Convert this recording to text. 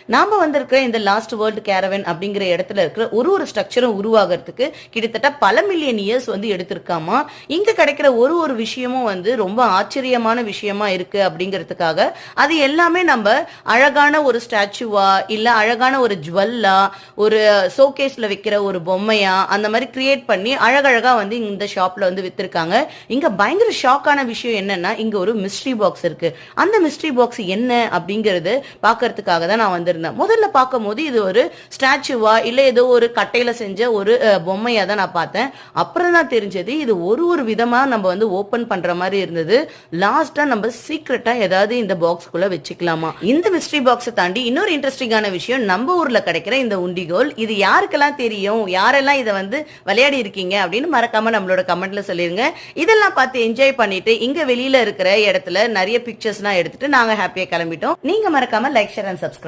நாம வந்திருக்கிற இந்த லாஸ்ட் வேர்ல்டு கேரவன் அப்படிங்கிற இடத்துல இருக்கிற ஒரு ஸ்ட்ரக்சரும் உருவாகிறதுக்கு கிட்டத்தட்ட பல மில்லியன் இயர்ஸ் வந்து எடுத்திருக்காமா. இங்க கிடைக்கிற ஒரு விஷயமும் வந்து ரொம்ப ஆச்சரியமான விஷயமா இருக்கு அப்படிங்கிறதுக்காக அது எல்லாமே நம்ம அழகான ஒரு ஸ்டாச்சுவா இல்ல அழகான ஒரு ஜுவல்லா ஒரு ஷோகேஸ்ல வைக்கிற ஒரு பொம்மையா அந்த மாதிரி கிரியேட் பண்ணி அழகழகா வந்து இந்த ஷாப்ல வந்து வித்திருக்காங்க. இங்க பயங்கர ஷாக்கான விஷயம் என்னன்னா இங்க ஒரு மிஸ்ட்ரி பாக்ஸ் இருக்கு. அந்த மிஸ்ட்ரி பாக்ஸ் என்ன அப்படிங்கறது பாக்கிறதுக்காக தான் நான் வந்திருந்தேன். முதல்ல பார்க்கும் போது இது ஒரு ஸ்டாச்சுவா இல்ல ஏதோ ஒரு கட்டையில செஞ்ச ஒரு பொம்மையா தான் நான் பார்த்தேன். அப்புறம் தான் தெரிஞ்சது இது ஒரு விதமா நம்ம வந்து ஓபன் பண்ற மாதிரி இருந்தது. லாஸ்டா நம்ம சீக்கிரட்டா ஏதாவது இந்த பாக்ஸ்க்குள்ள வச்சுக்கலாமா. இந்த மிஸ்ட்ரி பாக்ஸை தாண்டி இன்னொரு இன்ட்ரெஸ்டிங்கான விஷயம் நம்ம ஊர்ல கிடைக்கிற இந்த உண்டிகோல். இது யாருக்கெல்லாம் தெரியும், யாரெல்லாம் இதை வந்து விளையாடி இருக்கீங்க அப்படின்னு மறக்காம நம்மளோட கமெண்ட்ல சொல்லிருங்க. இதெல்லாம் பார்த்து என்ஜாய் பண்ணிட்டு இங்க வெளியில இருக்கிற இடத்துல நிறைய பிக்சர்ஸ்லாம் எடுத்துட்டு நாங்க ஹாப்பியா கிளம்பிட்டோம். நீங்க மறக்காம லைக் ஷேர் அண்ட் சப்ஸ்கிரைப்